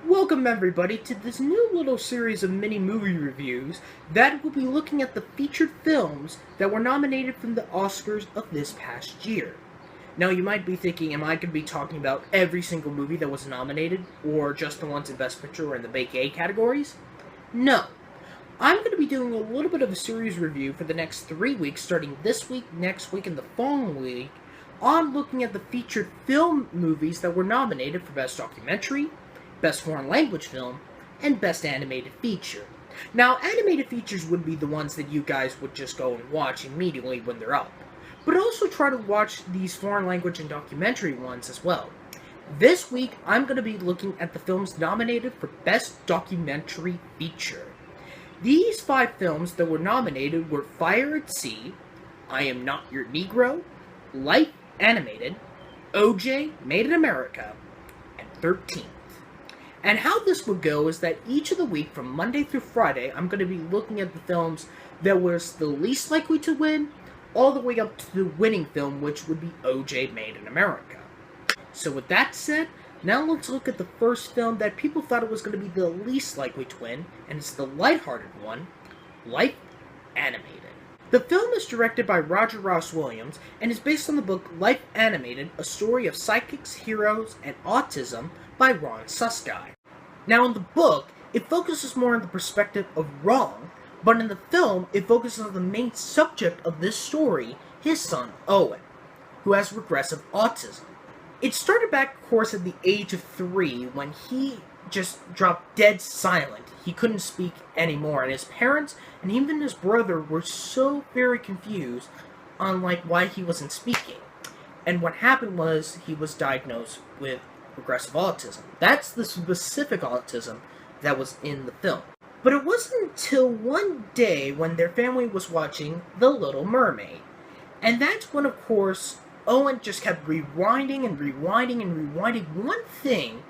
Welcome everybody to this new little series of mini movie reviews that will be looking at the featured films that were nominated from the Oscars of this past year. Now you might be thinking, am I going to be talking about every single movie that was nominated, or just the ones in Best Picture or in the weekday categories? No. I'm going to be doing a little bit of a series review for the next 3 weeks, starting this week, next week, and the following week, on looking at the featured film movies that were nominated for Best Documentary, Best Foreign Language Film, and Best Animated Feature. Now, animated features would be the ones that you guys would just go and watch immediately when they're up, but also try to watch these foreign language and documentary ones as well. This week, I'm going to be looking at the films nominated for Best Documentary Feature. These 5 films that were nominated were Fire at Sea, I Am Not Your Negro, Life Animated, OJ, Made in America, and 13th. And how this would go is that each of the week, from Monday through Friday, I'm going to be looking at the films that was the least likely to win, all the way up to the winning film, which would be OJ Made in America. So with that said, now let's look at the first film that people thought it was going to be the least likely to win, and it's the lighthearted one, Life Animated. The film is directed by Roger Ross Williams and is based on the book Life Animated, A Story of Psychics, Heroes, and Autism by Ron Suskind. Now in the book, it focuses more on the perspective of Ron, but in the film, it focuses on the main subject of this story, his son Owen, who has regressive autism. It started back, of course, at the age of 3 when he just dropped dead silent. He couldn't speak anymore, and his parents and even his brother were so very confused on why he wasn't speaking. And what happened was he was diagnosed with regressive autism. That's the specific autism that was in the film. But it wasn't until one day when their family was watching The Little Mermaid. And that's when, of course, Owen just kept rewinding and rewinding and rewinding one thing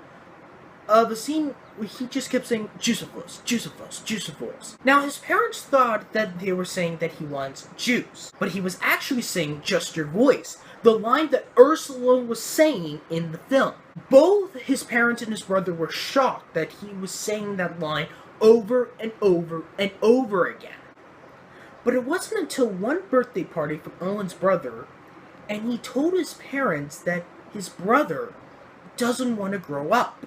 of a scene where he just kept saying, "Juice of Force, Juice of Force, Juice of Force." Now, his parents thought that they were saying that he wants juice, but he was actually saying "just your voice," the line that Ursula was saying in the film. Both his parents and his brother were shocked that he was saying that line over and over and over again. But it wasn't until one birthday party for Owen's brother, and he told his parents that his brother doesn't want to grow up.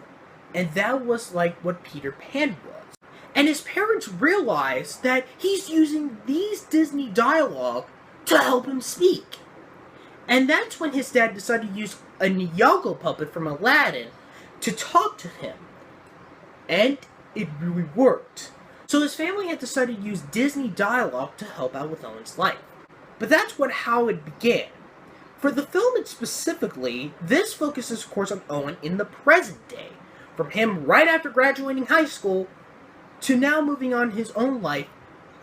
And that was like what Peter Pan was. And his parents realized that he's using these Disney dialogue to help him speak. And that's when his dad decided to use a Ninjago puppet from Aladdin to talk to him. And it really worked. So his family had decided to use Disney dialogue to help out with Owen's life. But that's how it began. For the film specifically, this focuses, of course, on Owen in the present day. From him right after graduating high school to now moving on his own life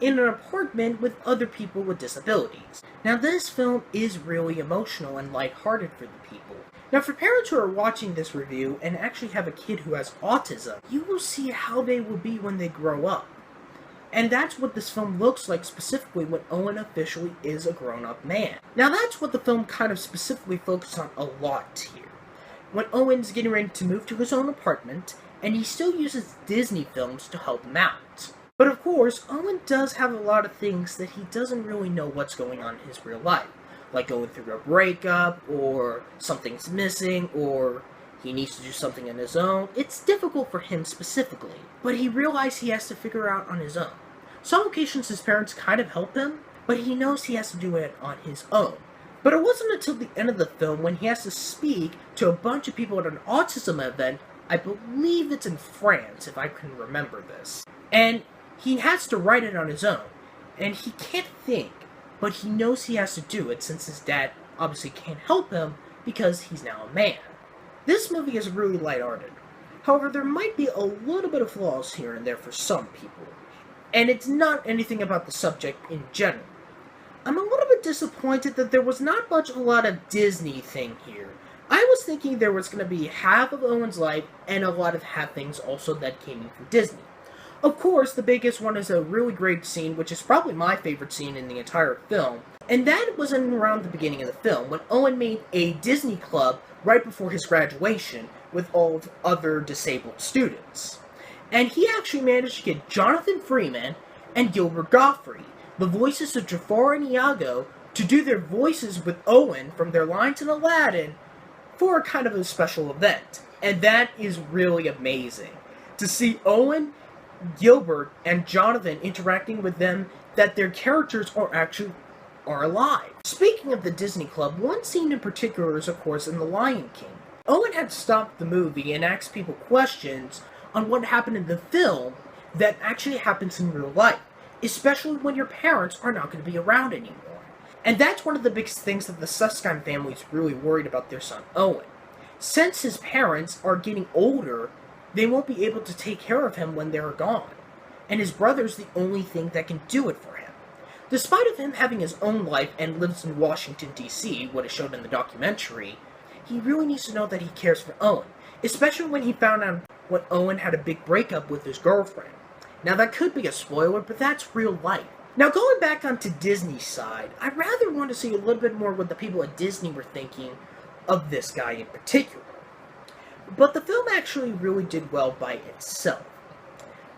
in an apartment with other people with disabilities. Now this film is really emotional and lighthearted for the people. Now for parents who are watching this review and actually have a kid who has autism, you will see how they will be when they grow up. And that's what this film looks like specifically when Owen officially is a grown-up man. Now that's what the film kind of specifically focuses on a lot here. When Owen's getting ready to move to his own apartment, and he still uses Disney films to help him out. But of course, Owen does have a lot of things that he doesn't really know what's going on in his real life. Like going through a breakup, or something's missing, or he needs to do something on his own. It's difficult for him specifically, but he realized he has to figure out on his own. Some occasions his parents kind of help him, but he knows he has to do it on his own. But it wasn't until the end of the film when he has to speak to a bunch of people at an autism event. I believe it's in France, if I can remember this. And he has to write it on his own. And he can't think, but he knows he has to do it since his dad obviously can't help him because he's now a man. This movie is really lighthearted. However, there might be a little bit of flaws here and there for some people. And it's not anything about the subject in general. I'm a little bit disappointed that there was not a lot of Disney thing here. I was thinking there was going to be half of Owen's life and a lot of half things also that came in from Disney. Of course, the biggest one is a really great scene, which is probably my favorite scene in the entire film, and that was in around the beginning of the film, when Owen made a Disney club right before his graduation, with all of other disabled students. And he actually managed to get Jonathan Freeman and Gilbert Gottfried, the voices of Jafar and Iago, to do their voices with Owen from their lines in Aladdin for a kind of a special event. And that is really amazing. To see Owen, Gilbert, and Jonathan interacting with them, that their characters are alive. Speaking of the Disney Club, one scene in particular is, of course, in The Lion King. Owen had stopped the movie and asked people questions on what happened in the film that actually happens in real life, especially when your parents are not going to be around anymore. And that's one of the biggest things that the Susskind family is really worried about their son Owen. Since his parents are getting older, they won't be able to take care of him when they're gone, and his brother's the only thing that can do it for him. Despite of him having his own life and lives in Washington, D.C., what is shown in the documentary, he really needs to know that he cares for Owen, especially when he found out when Owen had a big breakup with his girlfriend. Now that could be a spoiler, but that's real life. Now going back onto Disney's side, I rather want to see a little bit more what the people at Disney were thinking of this guy in particular. But the film actually really did well by itself.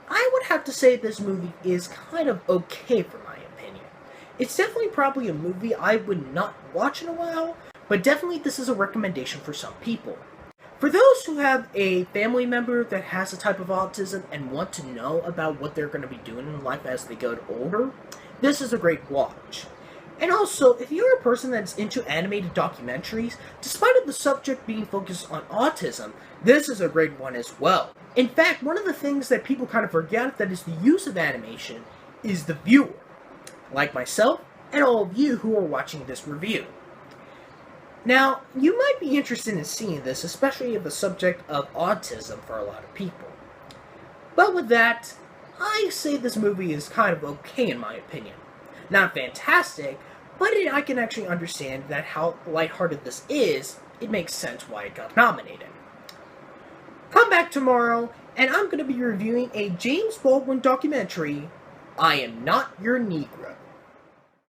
I would have to say this movie is kind of okay for my opinion. It's definitely probably a movie I would not watch in a while, but definitely this is a recommendation for some people. For those who have a family member that has a type of autism and want to know about what they're going to be doing in life as they get older, this is a great watch. And also, if you're a person that's into animated documentaries, despite of the subject being focused on autism, this is a great one as well. In fact, one of the things that people kind of forget that is the use of animation is the viewer, like myself and all of you who are watching this review. Now, you might be interested in seeing this, especially of the subject of autism for a lot of people. But with that, I say this movie is kind of okay in my opinion. Not fantastic, but I can actually understand that how lighthearted this is, it makes sense why it got nominated. Come back tomorrow, and I'm going to be reviewing a James Baldwin documentary, I Am Not Your Negro.